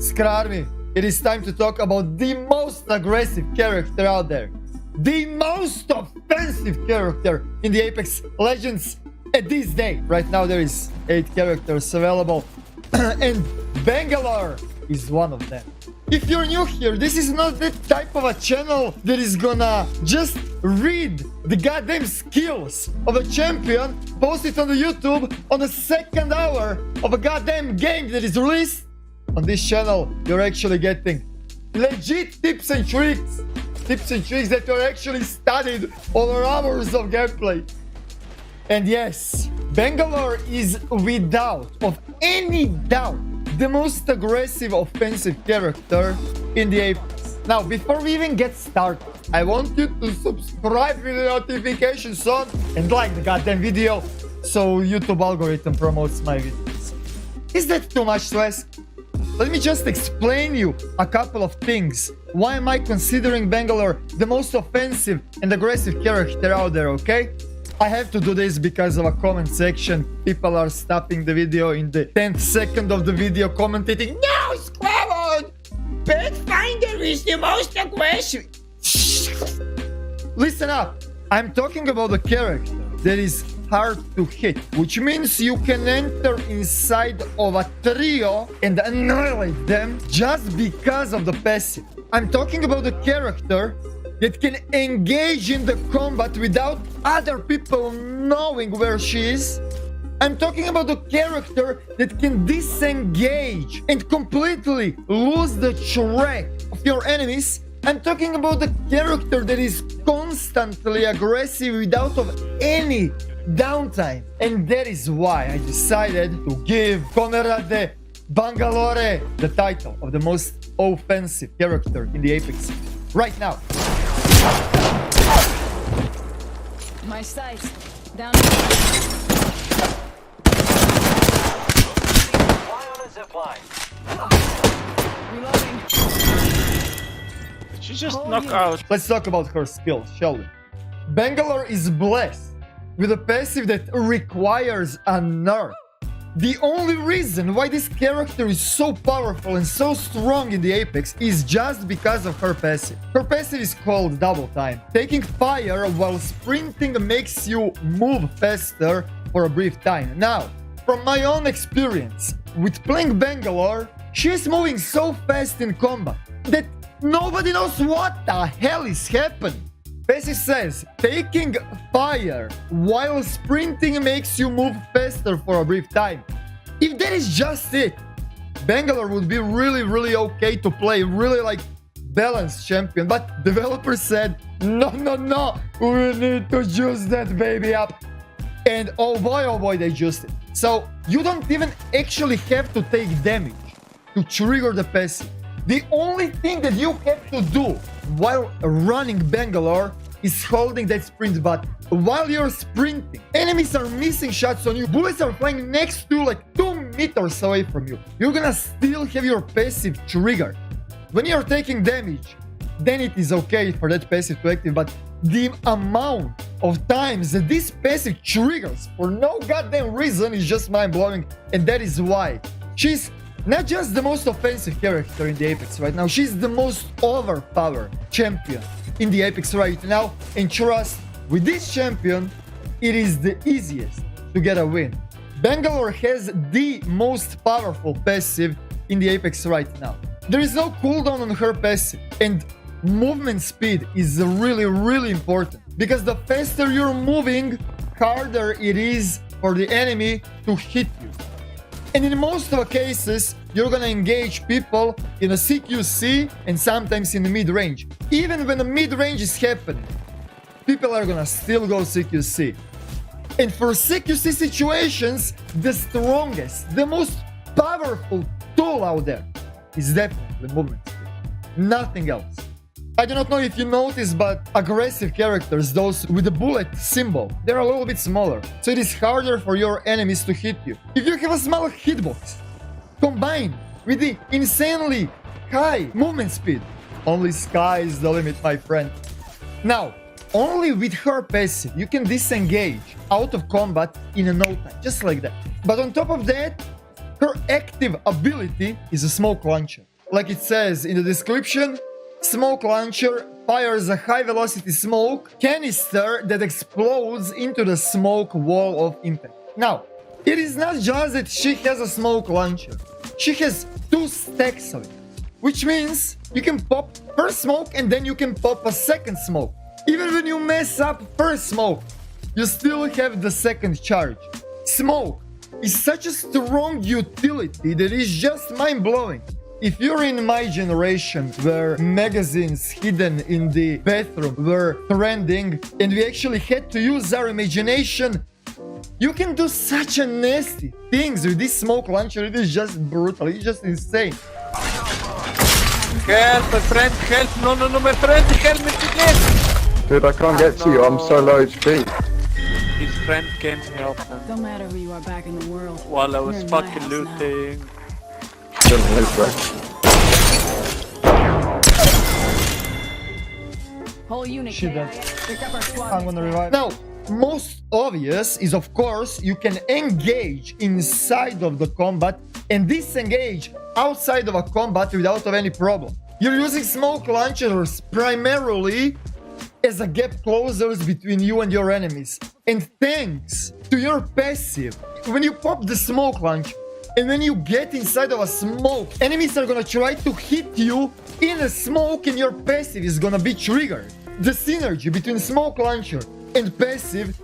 Skrarmi, it is time to talk about the most aggressive character out there. The most offensive character in the Apex Legends at this day. Right now there is 8 characters available and Bangalore is one of them. If you're new here, this is not the type of a channel that is gonna just read the goddamn skills of a champion, post it on the YouTube on the second hour of a goddamn game that is released. On this channel, you're actually getting legit tips and tricks. Tips and tricks that you're actually studied over hours of gameplay. And yes, Bangalore is without of any doubt the most aggressive offensive character in the Apex. Now, before we even get started, I want you to subscribe with the notifications on and like the goddamn video so YouTube algorithm promotes my videos. Is that too much to ask? Let me just explain you a couple of things. Why am I considering Bangalore the most offensive and aggressive character out there, okay? I have to do this because of a comment section. People are stopping the video in the 10th second of the video commenting, "No, Squad! Pathfinder is the most aggressive." Listen up. I'm talking about a character that is hard to hit, which means you can enter inside of a trio and annihilate them just because of the passive. I'm talking about a character that can engage in the combat without other people knowing where she is. I'm talking about a character that can disengage and completely lose the track of your enemies. I'm talking about a character that is constantly aggressive without of any downtime. And that is why I decided to give Conrad Bangalore the title of the most offensive character in the Apex right now. My sights down. Fly on a zipline. Reloading. She just knocked out. Let's talk about her skills, shall we? Bangalore is blessed with a passive that requires a nerf. The only reason why this character is so powerful and so strong in the Apex is just because of her passive. Her passive is called Double Time. Taking fire while sprinting makes you move faster for a brief time. Now, from my own experience with playing Bangalore, she is moving so fast in combat that nobody knows what the hell is happening. Passive says, taking fire while sprinting makes you move faster for a brief time. If that is just it, Bangalore would be really okay to play, really like balanced champion. But developers said, no, we need to juice that baby up. And oh boy, they juiced it. So you don't even actually have to take damage to trigger the passive. The only thing that you have to do while running Bangalore is holding that sprint button. While you're sprinting, enemies are missing shots on you. Bullets are flying next to you, like 2 meters away from you. You're gonna still have your passive triggered. When you're taking damage, then it is okay for that passive to active, but the amount of times that this passive triggers for no goddamn reason is just mind-blowing, and that is why she's not just the most offensive character in the Apex right now, she's the most overpowered champion in the Apex right now. And trust, with this champion, it is the easiest to get a win. Bangalore has the most powerful passive in the Apex right now. There is no cooldown on her passive, and movement speed is really important, because the faster you're moving, harder it is for the enemy to hit you. And in most of the cases, you're gonna engage people in a CQC and sometimes in the mid-range. Even when the mid-range is happening, people are gonna still go CQC. And for CQC situations, the strongest, the most powerful tool out there is definitely movement speed. Nothing else. I do not know if you noticed, but aggressive characters, those with the bullet symbol, they're a little bit smaller, so it is harder for your enemies to hit you. If you have a small hitbox, combined with the insanely high movement speed, only sky is the limit, my friend. Now, only with her passive, you can disengage out of combat in a no time, just like that. But on top of that, her active ability is a smoke launcher. like it says in the description, smoke launcher fires a high-velocity smoke canister that explodes into the smoke wall of impact. Now, it is not just that she has a smoke launcher. She has 2 stacks of it, which means you can pop first smoke and then you can pop a second smoke. Even when you mess up first smoke, you still have the second charge. Smoke is such a strong utility that is just mind-blowing. If you're in my generation where magazines hidden in the bathroom were trending and we actually had to use our imagination, you can do such a nasty things with this smoke launcher. It is just brutal. It's just insane. Help, my friend, help! No, my friend, help me, please! Dude, I can't get to you. I'm so low HP. His friend came to help him Don't matter who you are back in the world. while I was You're in my fucking house now. looting. Didn't move, bro. Whole unit Shit, KIA. that- Pick up our squad. I'm gonna revive. Now, most obvious is, of course, you can engage inside of the combat and disengage outside of a combat without any problem. You're using smoke launchers primarily as a gap closers between you and your enemies. And thanks to your passive, when you pop the smoke launcher and when you get inside of a smoke, enemies are gonna try to hit you in a smoke and your passive is gonna be triggered. The synergy between smoke launcher and passive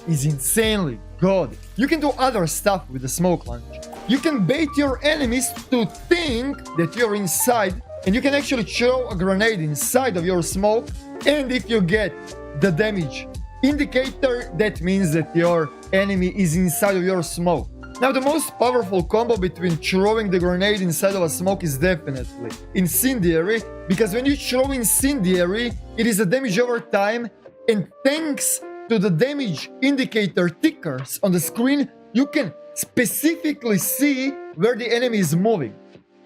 is insanely good. You can do other stuff with the smoke launcher. You can bait your enemies to think that you're inside, and you can actually throw a grenade inside of your smoke, and if you get the damage indicator, that means that your enemy is inside of your smoke. Now, the most powerful combo between throwing the grenade inside of a smoke is definitely Incendiary, because when you throw Incendiary, it is a damage over time, and thanks to the damage indicator tickers on the screen, you can specifically see where the enemy is moving.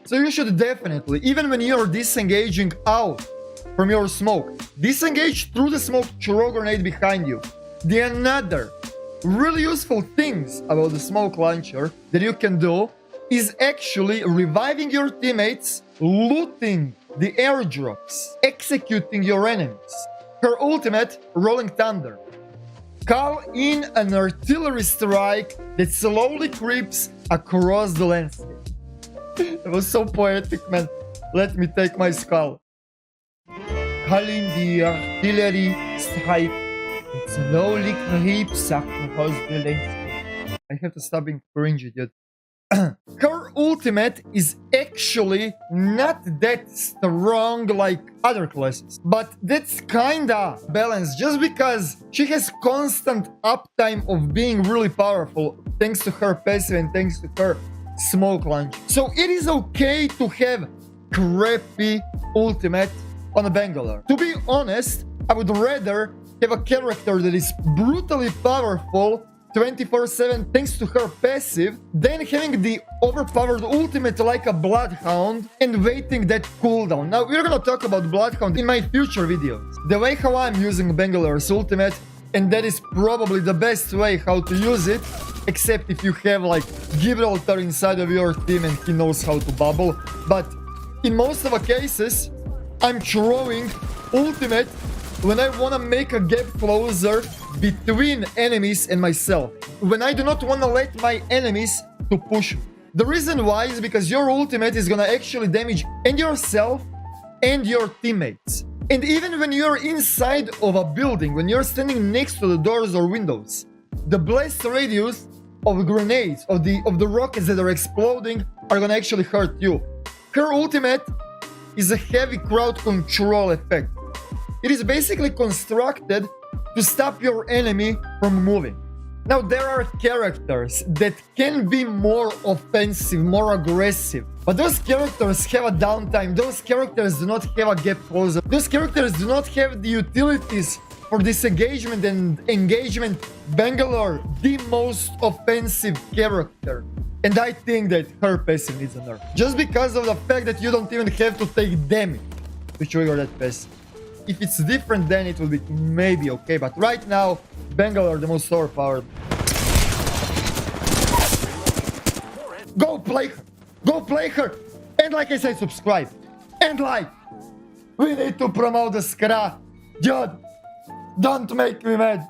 So you should definitely, even when you're disengaging out from your smoke, disengage through the smoke, throw a grenade behind you. The another really useful things about the smoke launcher that you can do is actually reviving your teammates, looting the airdrops, executing your enemies. Her ultimate, Rolling Thunder. Call in an artillery strike that slowly creeps across the landscape. It was so poetic, man. Let me take my skull. Call in the artillery strike that slowly creeps across the landscape. I have to stop being cringy, dude. Her ultimate is actually not that strong like other classes, but that's kinda balanced just because she has constant uptime of being really powerful thanks to her passive and thanks to her smoke launch. So it is okay to have crappy ultimate on a Bangalore. To be honest, I would rather have a character that is brutally powerful 24/7 thanks to her passive than having the overpowered ultimate like a Bloodhound and waiting that cooldown. Now, we're gonna talk about Bloodhound in my future videos. The way how I'm using Bangalore's ultimate, and that is probably the best way how to use it, except if you have like Gibraltar inside of your team and he knows how to bubble. But in most of the cases, I'm throwing ultimate when I want to make a gap closer between enemies and myself. When I do not want to let my enemies to push me. The reason why is because your ultimate is going to actually damage and yourself and your teammates. And even when you're inside of a building, when you're standing next to the doors or windows, the blast radius of grenades, of the rockets that are exploding are going to actually hurt you. Her ultimate is a heavy crowd control effect. It is basically constructed to stop your enemy from moving. Now, there are characters that can be more offensive, more aggressive, but those characters have a downtime. Those characters do not have a gap closer. Those characters do not have the utilities for disengagement and engagement. Bangalore, the most offensive character. And I think that her passive needs a nerf. Just because of the fact that you don't even have to take damage to trigger that passive. If it's different, then it will be maybe okay. But right now, Bangalore, the most overpowered. Go play her! Go play her! And like I said, subscribe. And like. We need to promote the Skra. Dude, don't make me mad.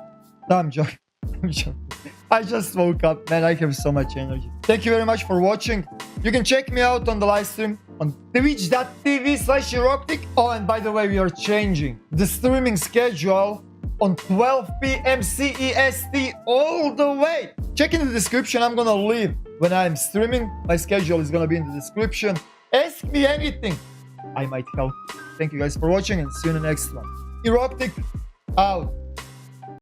No, I'm joking. I'm joking. I just woke up, man. I have so much energy. Thank you very much for watching. You can check me out on the live stream on twitch.tv/Eroktic. Oh, and by the way, we are changing the streaming schedule on 12 p.m. CEST all the way. Check in the description. I'm gonna leave when I'm streaming. My schedule is gonna be in the description. Ask me anything. I might help. Thank you guys for watching and see you in the next one. Eroktic out.